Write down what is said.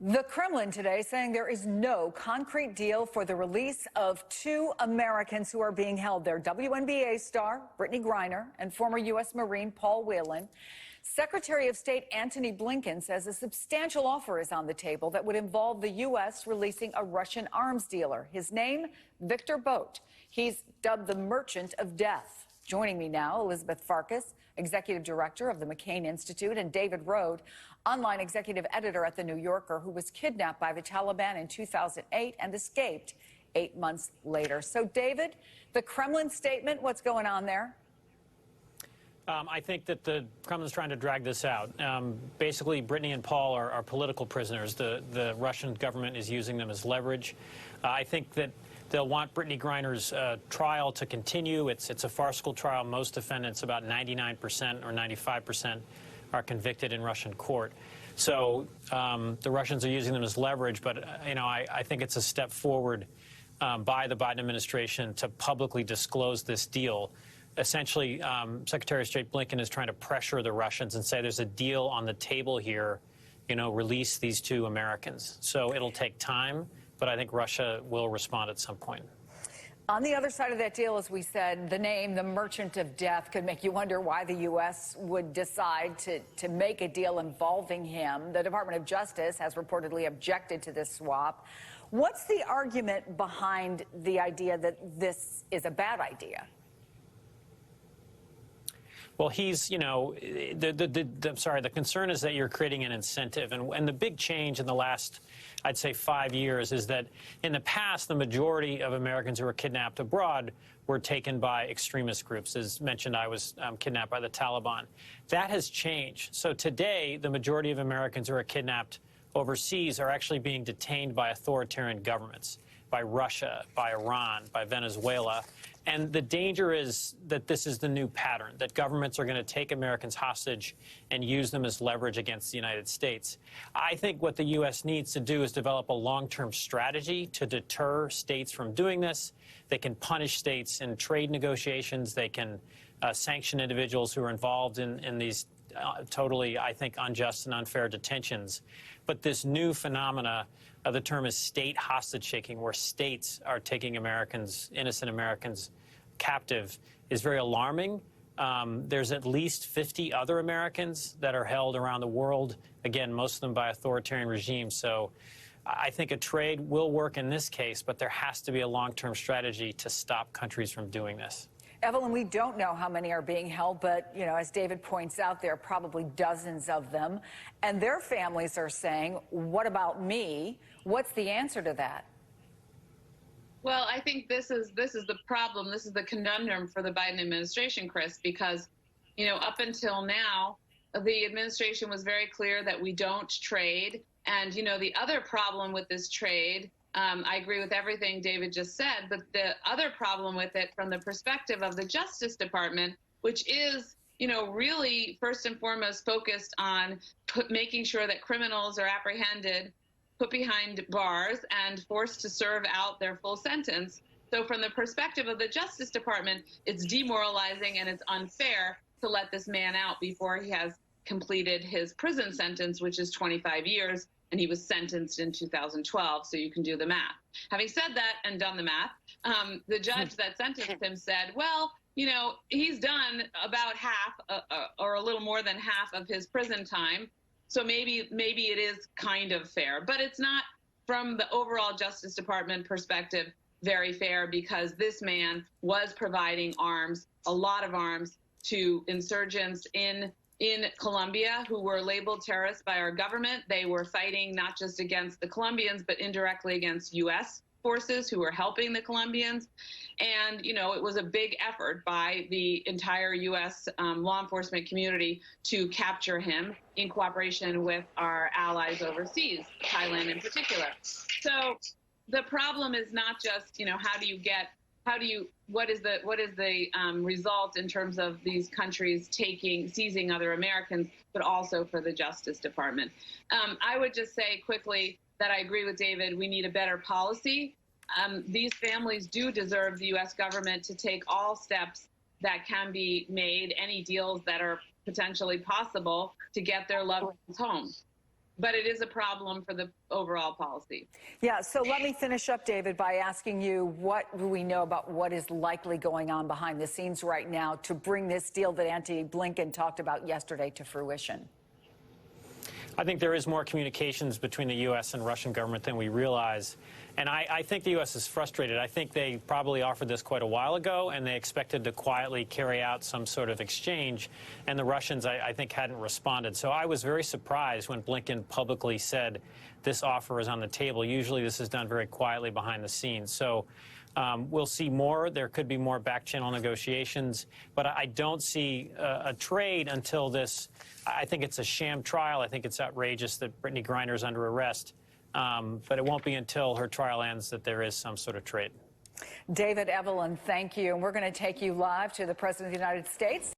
The Kremlin today saying there is no concrete deal for the release of two Americans who are being held there. WNBA star Brittney Griner and former U.S. Marine Paul Whelan. Secretary of State Antony Blinken says a substantial offer is on the table that would involve the U.S. releasing a Russian arms dealer. His name, Viktor Bout. He's dubbed the Merchant of Death. Joining me now, Evelyn Farkas, Executive Director of the McCain Institute, and David Rode, online executive editor at The New Yorker, who was kidnapped by the Taliban in 2008 and escaped 8 months later. So, David, the Kremlin statement, what's going on there? I think that the Kremlin's trying to drag this out. Basically, Brittney and Paul are political prisoners. The Russian government is using them as leverage. I think that they'll want Brittney Griner's trial to continue. It's a farcical trial. Most defendants, about 99% or 95%, are convicted in Russian court. So the Russians are using them as leverage. But, I think it's a step forward by the Biden administration to publicly disclose this deal. Essentially, Secretary of State Blinken is trying to pressure the Russians and say there's a deal on the table here, release these two Americans. So it'll take time, but I think Russia will respond at some point. On the other side of that deal, as we said, the name, the Merchant of Death, could make you wonder why the U.S. would decide to make a deal involving him. The Department of Justice has reportedly objected to this swap. What's the argument behind the idea that this is a bad idea? Well, he's, the concern is that you're creating an incentive. And the big change in the last, I'd say, 5 years is that in the past, the majority of Americans who were kidnapped abroad were taken by extremist groups. As mentioned, I was kidnapped by the Taliban. That has changed. So today, the majority of Americans who are kidnapped overseas are actually being detained by authoritarian governments, by Russia, by Iran, by Venezuela. And the danger is that this is the new pattern, that governments are going to take Americans hostage and use them as leverage against the United States. I think what the U.S. needs to do is develop a long-term strategy to deter states from doing this. They can punish states in trade negotiations. They can sanction individuals who are involved in these totally, I think, unjust and unfair detentions. But this new phenomena, the term is state hostage taking, where states are taking Americans, innocent Americans, captive, is very alarming. There's at least 50 other Americans that are held around the world, again, most of them by authoritarian regimes. So I think a trade will work in this case, but there has to be a long-term strategy to stop countries from doing this. Evelyn, we don't know how many are being held, but, as David points out, there are probably dozens of them. And their families are saying, what about me? What's the answer to that? Well, I think this is the problem. This is the conundrum for the Biden administration, Chris, because, up until now, the administration was very clear that we don't trade. And, the other problem with this trade, I agree with everything David just said, but the other problem with it from the perspective of the Justice Department, which is, really first and foremost focused on making sure that criminals are apprehended, put behind bars, and forced to serve out their full sentence. So from the perspective of the Justice Department, it's demoralizing and it's unfair to let this man out before he has completed his prison sentence, which is 25 years. And he was sentenced in 2012, so you can do the math. Having said that and done the math, the judge that sentenced him said, well, he's done about half or a little more than half of his prison time, so maybe it is kind of fair. But it's not, from the overall Justice Department perspective, very fair, because this man was providing arms, a lot of arms, to insurgents in Colombia who were labeled terrorists by our government. They were fighting not just against the Colombians, but indirectly against U.S. forces who were helping the Colombians. And, it was a big effort by the entire U.S. Law enforcement community to capture him in cooperation with our allies overseas, Thailand in particular. So the problem is not just, what is the result in terms of these countries seizing other Americans, but also for the Justice Department. I would just say quickly that I agree with David. We need a better policy. These families do deserve the U.S. government to take all steps that can be made, any deals that are potentially possible to get their loved ones home. but it is a problem for the overall policy. Yeah, so let me finish up, David, by asking you, what do we know about what is likely going on behind the scenes right now to bring this deal that Antony Blinken talked about yesterday to fruition? I think there is more communications between the U.S. and Russian government than we realize. And I think the U.S. is frustrated. I think they probably offered this quite a while ago, and they expected to quietly carry out some sort of exchange. And the Russians, I think, hadn't responded. So I was very surprised when Blinken publicly said this offer is on the table. Usually this is done very quietly behind the scenes. So we'll see more. There could be more back-channel negotiations. But I don't see a trade until this. I think it's a sham trial. I think it's outrageous that Brittney Griner is under arrest. But it won't be until her trial ends that there is some sort of trade. David, Evelyn, thank you. And we're going to take you live to the President of the United States.